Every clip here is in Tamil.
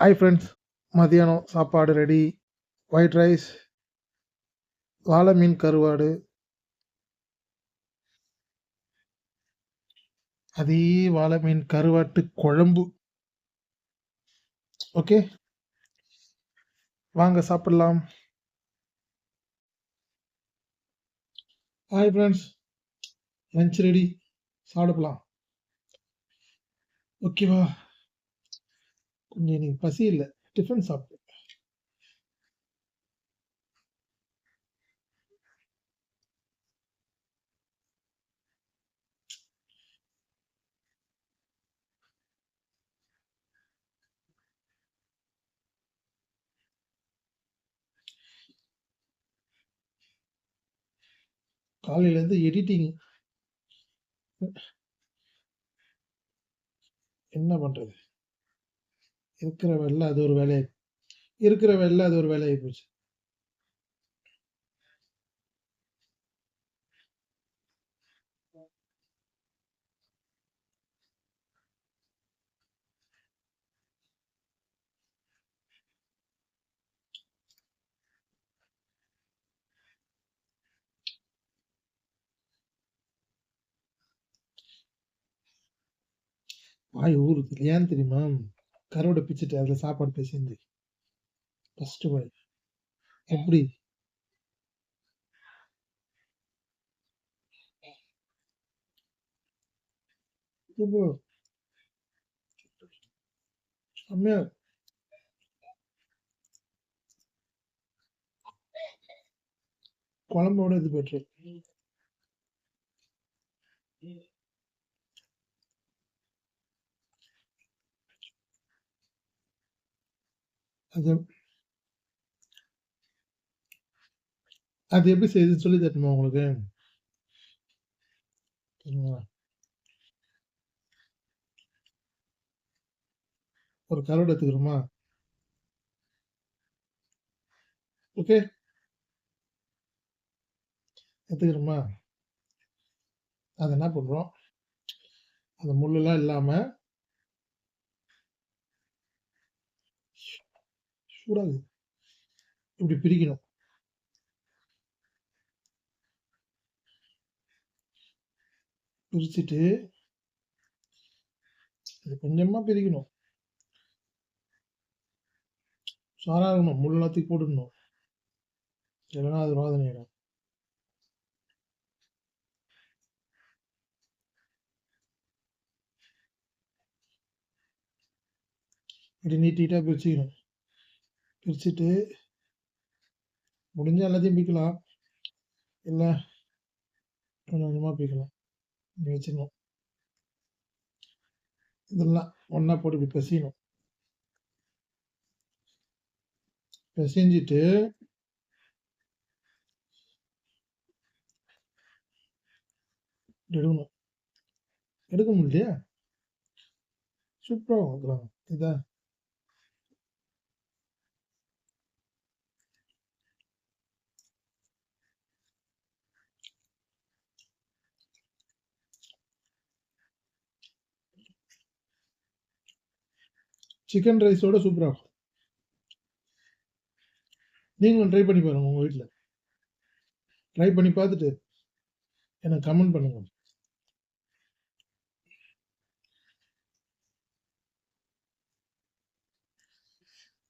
ஹாய் ஃப்ரெண்ட்ஸ், மதியானம் சாப்பாடு ரெடி. ஒயிட் ரைஸ், வாழை மீன் கருவாடு, அதே வாழை மீன் கருவாட்டு குழம்பு. ஓகே, வாங்க சாப்பிடலாம். ஹாய் ஃப்ரெண்ட்ஸ், லஞ்ச் ரெடி, சாப்பிடலாம். ஓகேவா? கொஞ்சம் எனக்கு பசி இல்லை, டிஃபன் சாப்பிட்டு. காலையிலேருந்து எடிட்டிங், என்ன பண்ணுறது? இருக்கிற வேலை அது ஒரு வேலையாகி போச்சு. வாய் ஊறுது, ஏன் தெரியுமா? கருவாடை பிச்சுட்டு அதில் சாப்பாடு பேசிந்து ஃபஸ்ட்டு வாய் எப்படி செம்மையா குழம்போட இது பெட்ரு. அது அது எப்படி செய்யுதுன்னு சொல்லி தரணுமா உங்களுக்கு? சரிங்களா? ஒரு கருவாடு எடுத்துக்கிறோமா? ஓகே, எடுத்துக்கிறோமா? அதை என்ன பண்ணுறோம்? அந்த முள்ளெல்லாம் இல்லாமல் சூடாகுது, இப்படி பிரிக்கணும். பிரிச்சுட்டு அது கொஞ்சமாக பிரிக்கணும். சாரா இருக்கணும், முள்ளெல்லாம் தூக்கி போட்டுடணும், இல்லைன்னா அது வாதனை ஆகிடும். இப்படி நீட்டாக பிரிச்சுக்கணும். பிரிச்சுட்டு முடிஞ்ச எல்லாத்தையும் பிரிக்கலாம், இல்லை கொஞ்சம் கொஞ்சமாக பிரிக்கலாம். இப்படி வச்சுக்கணும். இதெல்லாம் ஒன்றா போட்டு இப்படி பிசையணும். பிசைஞ்சிட்டு எடுக்கணும். எடுக்க முடியலையா? சூப்பராக வந்துடுவாங்க. இதா சிக்கன் ரைஸோட சூப்பராக இருக்கும். நீங்களும் ட்ரை பண்ணி பாருங்க, உங்கள் வீட்டில் ட்ரை பண்ணி பார்த்துட்டு எனக்கு கமெண்ட் பண்ணுங்க.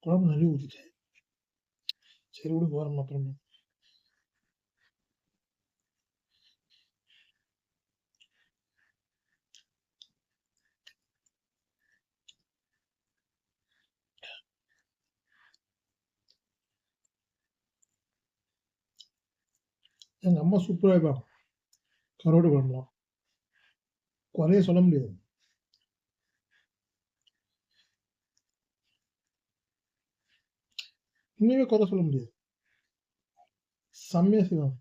குழம்பு நிறைய ஊற்றிட்டேன், சரி விடு, போகிறோம் அப்புறமா. எங்கள் அம்மா சூப்பராக வைப்பாங்க கருவாடு குழம்புலாம், குறைய சொல்ல முடியாது. உண்மையுமே குறை சொல்ல முடியாது, செம்மையாக செய்வாங்க.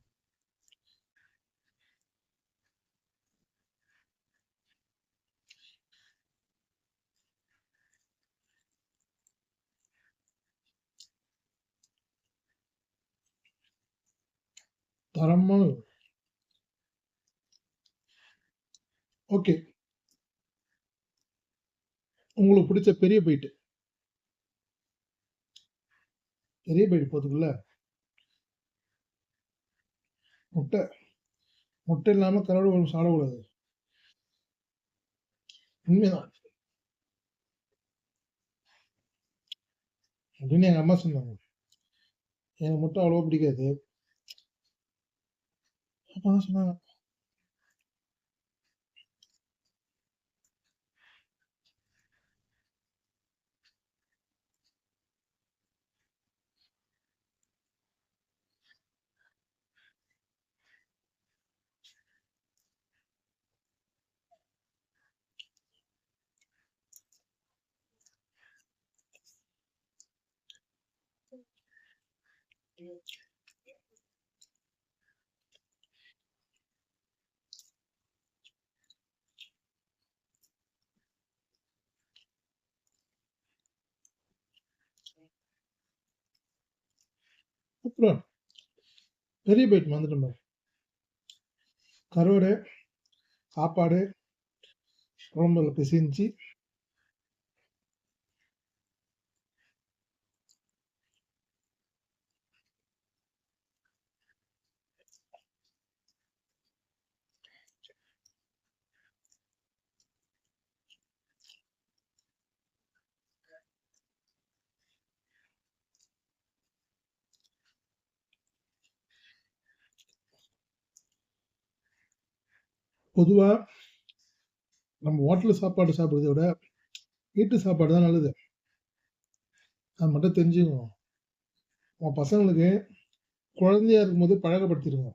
தரமான. ஓகே, உங்களுக்கு பிடிச்ச பெரிய பைட்டு பெரிய பைட் போறதுக்குள்ள முட்டை முட்டை இல்லாம கருவாடு குழம்பு சாப்பிடக்கூடாது. உண்மைதான். அப்படின்னு எங்க அம்மா சொன்னாங்க. எனக்கு முட்டை அவ்வளவா பிடிக்காது. அப்ப தான் சொன்னாங்க. அப்புறம் பெரிய பைட் வந்துட்டோம் பாரு. கருவாடு, சாப்பாடு, குழம்புல பிசைஞ்சு பொதுவா நம்ம ஹோட்டல் சாப்பாடு சாப்பிடுறதை விட வீட்டு சாப்பாடு தான் நல்லது. அது மட்டும் தெரிஞ்சுக்கணும். உங்க பசங்களுக்கு குழந்தையா இருக்கும்போது பழக்கப்படுத்திடுங்க.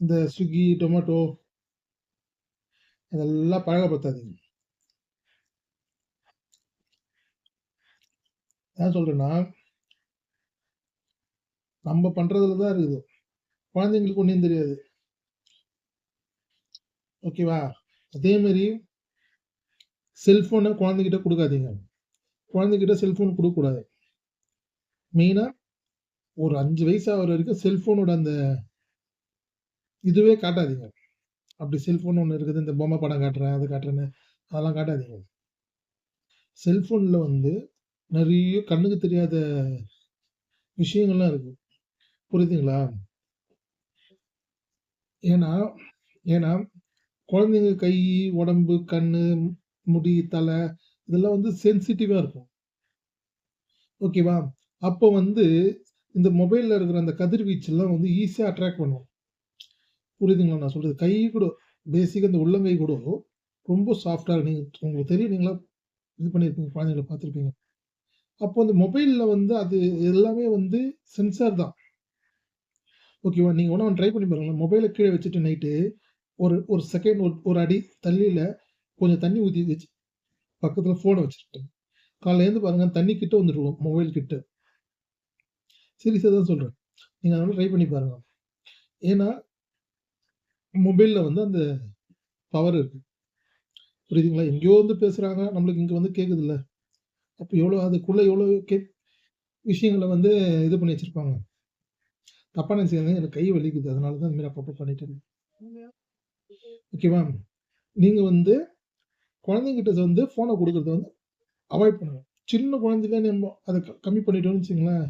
இந்த ஸ்விக்கி, டொமேட்டோ இதெல்லாம் பழக்கப்படுத்தாதீங்க. ஏன் சொல்றேன்னா, நம்ம பண்றதுல தான் இருக்குது. குழந்தைங்களுக்கு ஒண்ணும் தெரியாது. ஓகேவா? அதே மாரி செல்ஃபோன குழந்தைகிட்ட குடுக்காதீங்க. குழந்தைகிட்ட செல்ஃபோன் குடுக்கக்கூடாது. மெயினா ஒரு 5 வயசு ஆகுற வரைக்கும் செல்ஃபோனோட அந்த இதுவே காட்டாதீங்க. அப்படி செல்ஃபோன் ஒண்ணு இருக்குது, இந்த பொம்மை படம் காட்டுறேன், அது காட்டுறேன்னு அதெல்லாம் காட்டாதீங்க. செல்ஃபோன்ல வந்து நெறைய கண்ணுக்கு தெரியாத விஷயங்கள்லாம் இருக்கு. புரியுதுங்களா? ஏன்னா ஏன்னா குழந்தைங்க கை, உடம்பு, கண்ணு, முடி, தலை இதெல்லாம் வந்து சென்சிட்டிவா இருக்கும். ஓகேவா? அப்போ வந்து இந்த மொபைல்ல இருக்கிற அந்த கதிர்வீச்செல்லாம் வந்து ஈஸியா அட்ராக்ட் பண்ணும். புரியுதுங்களா நான் சொல்றது? கை கூட பேசிக்கா இந்த உள்ளங்கை கூட ரொம்ப சாஃப்ட்டா நீங்க உங்களுக்கு தெரியும். நீங்களா இது பண்ணியிருப்பீங்க. குழந்தைகள பார்த்துருப்பீங்க. அப்போ அந்த மொபைல்ல வந்து அது எல்லாமே வந்து சென்சார் தான். ஓகேவா? நீங்க வேணா ட்ரை பண்ணி பாருங்களேன். மொபைல கீழ வச்சுட்டு நைட்டு ஒரு ஒரு செகண்ட் ஒரு அடி தள்ளியில கொஞ்சம் தண்ணி ஊத்தி வச்சு பக்கத்துல ஃபோன வச்சுருங்க. காலைல எழுந்து பாருங்க தண்ணி கிட்ட வந்துரும் மொபைல் கிட்ட. சீரியஸா தான் சொல்றேன். நீங்க அத வேணா ட்ரை பண்ணி பாருங்க. ஏன்னா, மொபைல்ல வந்து அந்த பவர் இருக்கு. புரியுதுங்களா? எங்கேயோ வந்து பேசுறாங்க. நம்மளுக்கு இங்க வந்து கேட்குதுல்ல. அப்ப எவ்வளோ அதுக்குள்ள எவ்வளோ விஷயங்கள வந்து இது பண்ணி வச்சிருப்பாங்க. தப்பா நினைச்சுக்காதீங்க. எனக்கு கை வலிக்குது. அதனால தான் இந்த மாரி அப்பப்போ பண்ணிட்டு இருக்கேன். ஓகேவா? நீங்க வந்து குழந்தைங்கிட்ட வந்து ஃபோன குடுக்குறத வந்து அவாய்ட் பண்ணுங்க. சின்ன குழந்தையில நம்ம அத கம்மி பண்ணிட்டோம்னு வச்சுக்கங்களேன்,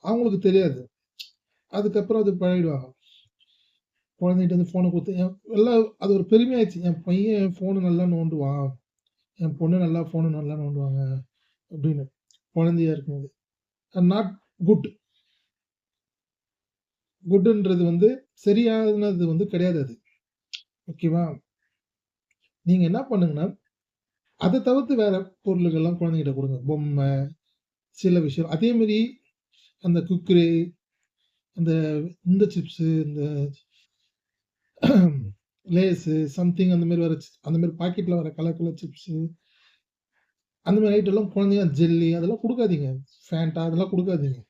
அவங்களுக்கு தெரியாது. அதுக்கப்புறம் அது பழகிடுவாங்க. குழந்தைகிட்ட இருந்து ஃபோன குடுத்து எல்லாம் அது ஒரு பெருமையாயிருச்சு. என் பையன் ஃபோன நல்லா நோண்டுவான். என் பொண்ணு நல்லா ஃபோன நல்லா நோண்டுவாங்க அப்படின்னு. குழந்தையா இருக்கும்போது. Not good. குட்ன்றது வந்து சரியானது வந்து கிடையாது அது. ஓகேவா? நீங்க என்ன பண்ணுங்கன்னா, அத தவிர்த்து வேற பொருளுகள்லாம் குழந்தைகிட்ட குடுங்க. பொம்மை, சில விஷயம். அதே மாரி அந்த குர்குரே, அந்த இந்த சிப்ஸு, இந்த லேஸு சம்திங் அந்த மாரி வர அந்த மாரி பாக்கெட்ல வர கலர் கலர் சிப்ஸு, அந்த மாரி ஐட்டம்லாம் குழந்தைங்க ஜெல்லி அதெல்லாம் குடுக்காதீங்க. ஃபேண்டா அதெல்லாம் குடுக்காதீங்க.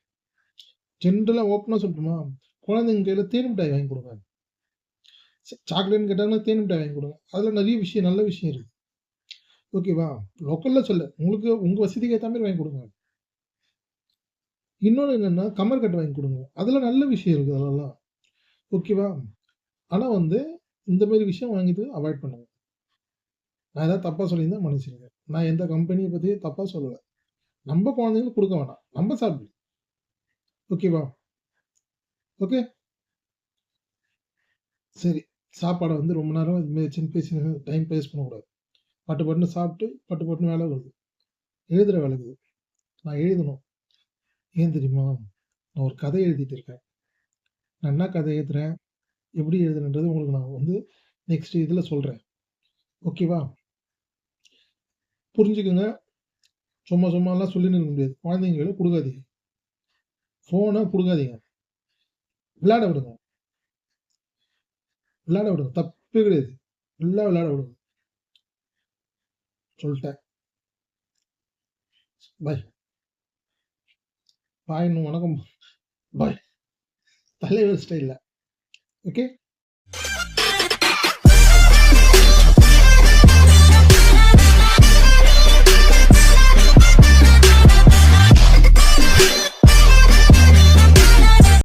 ஜென்ரலா ஓப்பனா சொல்லட்டுமா? குழந்தைங்க கையில தேன் மிட்டாய் வாங்கி குடுங்க. சாக்லேட்ன்னு கேட்டாங்கன்னா தேன் மிட்டாய் வாங்கி குடுங்க. அதுல நெறைய விஷயம் நல்ல விஷயம் இருக்கு. ஓகேவா? லோக்கல்ல சொல்லல. உங்களுக்கு உங்க வசதிக்கு ஏத்த மாரி வாங்கி குடுங்க. இன்னொன்னு என்னன்னா, கமர் கட்டு வாங்கி குடுங்க. அதுல நல்ல விஷயம் இருக்கு அதுலலாம். ஓகேவா? ஆனா வந்து இந்த மாரி விஷயம் வாங்கிட்டு அவாய்ட் பண்ணுங்க. நான் ஏதாவது தப்பா சொல்லியிருந்தா மன்னிச்சுருங்க. நான் எந்த கம்பெனிய பத்தியும் தப்பா சொல்லல. நம்ப குழந்தைங்களுக்கு குடுக்க வேணாம். நம்ப சாப்பிடலாம். ஓகேவா? ஓகே. சரி. சாப்பாட வந்து ரொம்ப நேரம் இது மாரி வச்சுன்னு பேசி டைம் வேஸ்ட் பண்ணக்கூடாது. பட்டு பட்டுன்னு சாப்பிட்டு, பட்டு பட்டுன்னு வேலை வருது. எழுதுற வேலை இருக்குது. நான் எழுதணும். ஏன் தெரியுமா? நான் ஒரு கதை எழுதிட்டு இருக்கேன். நான் என்ன கதை எழுதுறேன்? எப்படி எழுதுறேன்றது உங்களுக்கு நான் வந்து நெக்ஸ்ட் இதுல சொல்றேன். ஓகேவா? புரிஞ்சுக்கங்க. சும்மா சும்மாலாம் சொல்லின்னு இருக்க முடியாது. குழந்தைங்க கையில குடுக்காதீங்க. ஃபோன குடுக்காதீங்க. விளையாட விடுங்க. விளையாட விடுங்க. தப்பே கிடையாது. நல்லா விளையாட விடுங்க. சொல்ட்டேன். பாய். பாய்ன்னு வணக்கம். பாய். தலைவர் ஸ்டைல்ல. ஓகே.